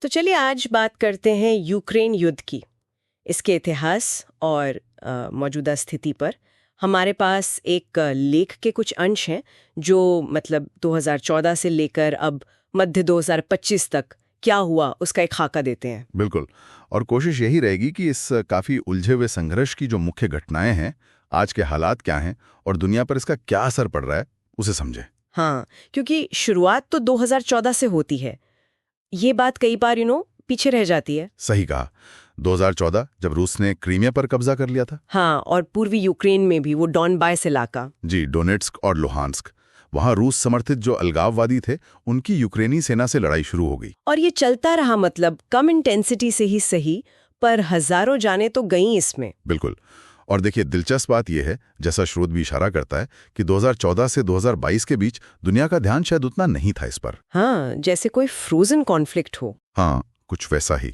तो चलिए आज बात करते हैं यूक्रेन युद्ध की, इसके इतिहास और मौजूदा स्थिति पर। हमारे पास एक लेख के कुछ अंश हैं जो मतलब 2014 से लेकर अब मध्य 2025 तक क्या हुआ उसका एक खाका देते हैं। बिल्कुल। और कोशिश यही रहेगी कि इस काफी उलझे हुए संघर्ष की जो मुख्य घटनाएं हैं, आज के हालात क्या हैं और दुनिया पर इसका क्या असर पड़ रहा है, उसे समझें। हाँ, क्योंकि शुरुआत तो 2014 से होती है। ये बात कई बार पीछे रह जाती है। सही कहा। 2014 जब रूस ने क्रीमिया पर कब्जा कर लिया था। हाँ, और पूर्वी यूक्रेन में भी वो डॉनबास इलाका। जी, डोनेट्स्क और लुहांस्क। वहां रूस समर्थित जो अलगाववादी थे, उनकी यूक्रेनी सेना से लड़ाई शुरू हो गई। और ये चलता रहा, मतलब कम इंटेंसिटी से ही सही, पर हजारों जाने तो गई इसमें। बिल्कुल। और देखिए, दिलचस्प बात यह है, जैसा स्रोत भी इशारा करता है, कि 2014 से 2022 के बीच दुनिया का ध्यान शायद उतना नहीं था इस पर। हाँ, जैसे कोई फ्रोजन कॉन्फ्लिक्ट हो। हाँ, कुछ वैसा ही।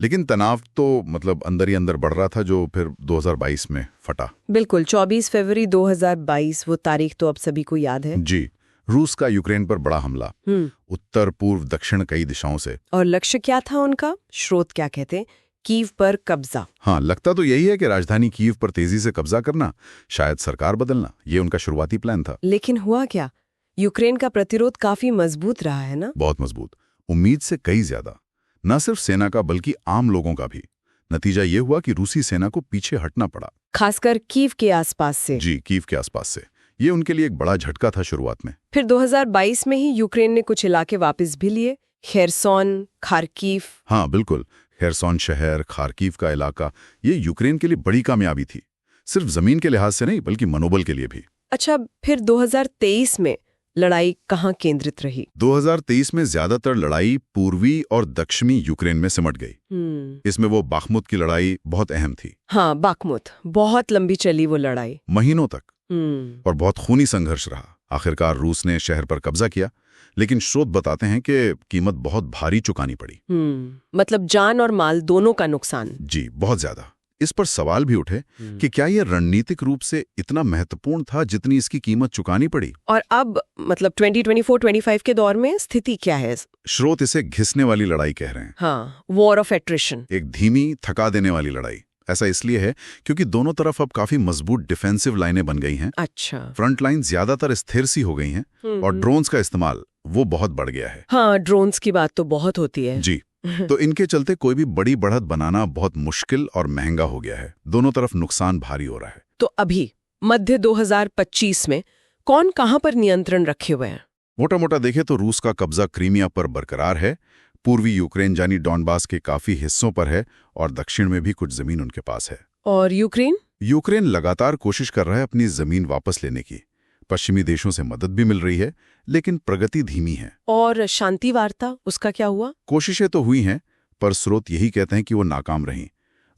लेकिन तनाव तो मतलब अंदर ही अंदर बढ़ रहा था, जो फिर 2022 में फटा। बिल्कुल, 24 फरवरी 2022, वो तारीख तो अब सभी को याद है। जी, रूस का यूक्रेन पर बड़ा हमला, उत्तर पूर्व दक्षिण कई दिशाओं से। और लक्ष्य क्या था उनका? स्रोत क्या कहते? कीव पर कब्जा। हाँ, लगता तो यही है कि राजधानी कीव पर तेजी से कब्जा करना, शायद सरकार बदलना, ये उनका शुरुआती प्लान था। लेकिन हुआ क्या? यूक्रेन का प्रतिरोध काफी मजबूत रहा है ना? बहुत मजबूत, उम्मीद से कई ज्यादा। न सिर्फ सेना का बल्कि आम लोगों का भी। नतीजा ये हुआ कि रूसी सेना को पीछे हटना पड़ा, खासकर कीव के आसपास से। जी, कीव के आसपास से। ये उनके लिए एक बड़ा झटका था शुरुआत में। फिर 2022 में ही यूक्रेन ने कुछ इलाके वापस भी लिए, खेरसोन, खार्किव। हाँ बिल्कुल, खेरसोन शहर, खार्किव का इलाका, ये यूक्रेन के लिए बड़ी कामयाबी थी। सिर्फ जमीन के लिहाज से नहीं, बल्कि मनोबल के लिए भी। अच्छा, फिर 2023 में लड़ाई कहाँ केंद्रित रही? 2023 में ज्यादातर लड़ाई पूर्वी और दक्षिणी यूक्रेन में सिमट गई। इसमें वो बाखमुत की लड़ाई बहुत अहम थी। हाँ, बाखमुत बहुत लंबी चली वो लड़ाई, महीनों तक। और बहुत खूनी संघर्ष रहा। आखिरकार रूस ने शहर पर कब्जा किया, लेकिन स्रोत बताते हैं कि कीमत बहुत भारी चुकानी पड़ी। मतलब जान और माल दोनों का नुकसान। जी, बहुत ज्यादा। इस पर सवाल भी उठे कि क्या यह रणनीतिक रूप से इतना महत्वपूर्ण था जितनी इसकी कीमत चुकानी पड़ी। और अब मतलब 2024-25 के दौर में स्थिति क्या है? स्रोत इसे घिसने वाली लड़ाई कह रहे हैं। हाँ, वॉर ऑफ एट्रिशन। एक धीमी, थका देने वाली लड़ाई। ऐसा इसलिए है क्योंकि दोनों तरफ अब काफी मजबूत डिफेंसिव लाइनें बन गई हैं। अच्छा। फ्रंट लाइन ज्यादातर स्थिर सी हो गई हैं और ड्रोन्स का इस्तेमाल वो बहुत बढ़ गया है। हाँ, ड्रोन्स की बात तो बहुत होती है। जी, तो इनके चलते कोई भी बड़ी बढ़त बनाना बहुत मुश्किल और महंगा हो गया है। दोनों तरफ नुकसान भारी हो रहा है। तो अभी मध्य 2025 में कौन कहां पर नियंत्रण रखे हुए हैं? मोटा मोटा देखे तो रूस का कब्जा क्रीमिया पर बरकरार है, पूर्वी यूक्रेन यानी डॉनबास के काफी हिस्सों पर है, और दक्षिण में भी कुछ जमीन उनके पास है। और यूक्रेन? यूक्रेन लगातार कोशिश कर रहा है अपनी जमीन वापस लेने की। पश्चिमी देशों से मदद भी मिल रही है, लेकिन प्रगति धीमी है। और शांति वार्ता, उसका क्या हुआ? कोशिशें तो हुई हैं, पर स्रोत यही कहते हैं कि वो नाकाम रहीं।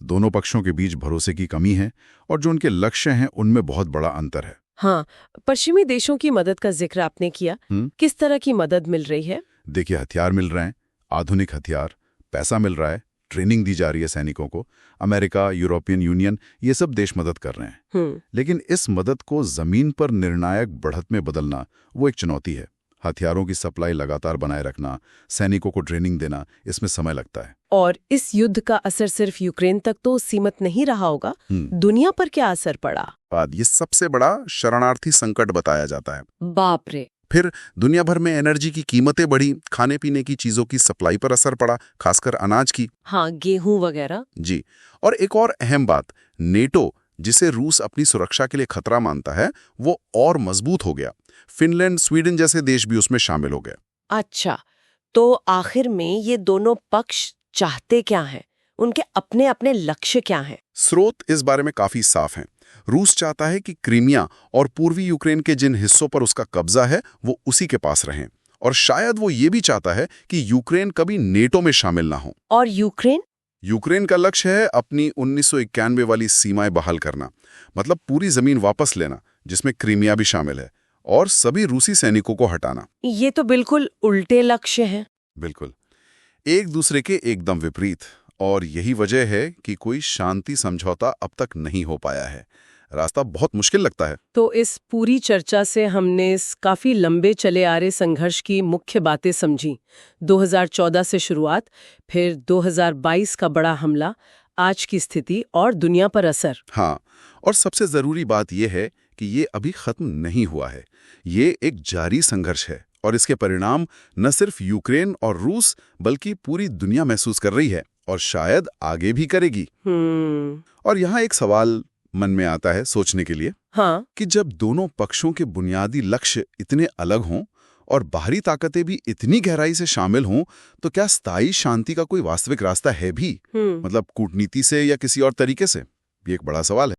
दोनों पक्षों के बीच भरोसे की कमी है, और जो उनके लक्ष्य हैं उनमें बहुत बड़ा अंतर है। हाँ, पश्चिमी देशों की मदद का जिक्र आपने किया। किस तरह की मदद मिल रही है? देखिए, हथियार मिल रहे हैं, आधुनिक हथियार, पैसा मिल रहा है, ट्रेनिंग दी जा रही है सैनिकों को। अमेरिका, यूरोपियन यूनियन, ये सब देश मदद कर रहे हैं। लेकिन इस मदद को जमीन पर निर्णायक बढ़त में बदलना वो एक चुनौती है। हथियारों की सप्लाई लगातार बनाए रखना, सैनिकों को ट्रेनिंग देना, इसमें समय लगता है। और इस युद्ध का असर सिर्फ यूक्रेन तक तो सीमित नहीं रहा होगा। दुनिया पर क्या असर पड़ा? ये सबसे बड़ा शरणार्थी संकट बताया जाता है। बाप रे। फिर दुनिया भर में एनर्जी की कीमतें बढ़ी, खाने पीने की चीजों की सप्लाई पर असर पड़ा, खासकर अनाज की। हाँ, गेहूं वगैरह। जी, और एक और अहम बात, नेटो, जिसे रूस अपनी सुरक्षा के लिए खतरा मानता है, वो और मजबूत हो गया। फिनलैंड, स्वीडन जैसे देश भी उसमें शामिल हो गए। अच्छा, तो आखिर में ये दोनों पक्ष चाहते क्या हैं? उनके अपने अपने लक्ष्य क्या हैं? स्रोत इस बारे में काफी साफ हैं। रूस चाहता है कि क्रीमिया और पूर्वी यूक्रेन के जिन हिस्सों पर उसका कब्जा है वो उसी के पास रहें, और शायद वो ये भी चाहता है कि यूक्रेन कभी नेटो में शामिल ना हो। और यूक्रेन? यूक्रेन का लक्ष्य है अपनी 1991 वाली सीमाएं बहाल करना, मतलब पूरी जमीन वापस लेना, जिसमें क्रीमिया भी शामिल है, और सभी रूसी सैनिकों को हटाना। ये तो बिल्कुल उल्टे लक्ष्य हैं। बिल्कुल, एक दूसरे के एकदम विपरीत। और यही वजह है कि कोई शांति समझौता अब तक नहीं हो पाया है। रास्ता बहुत मुश्किल लगता है। तो इस पूरी चर्चा से हमने इस काफी लंबे चले आ रहे संघर्ष की मुख्य बातें समझी। 2014 से शुरुआत, फिर 2022 का बड़ा हमला, आज की स्थिति और दुनिया पर असर। हाँ, और सबसे जरूरी बात यह है कि ये अभी खत्म नहीं हुआ है। ये एक जारी संघर्ष है और इसके परिणाम न सिर्फ यूक्रेन और रूस बल्कि पूरी दुनिया महसूस कर रही है और शायद आगे भी करेगी। और यहाँ एक सवाल मन में आता है सोचने के लिए, हाँ, कि जब दोनों पक्षों के बुनियादी लक्ष्य इतने अलग हों और बाहरी ताकतें भी इतनी गहराई से शामिल हों, तो क्या स्थायी शांति का कोई वास्तविक रास्ता है भी? मतलब कूटनीति से या किसी और तरीके से? ये एक बड़ा सवाल है।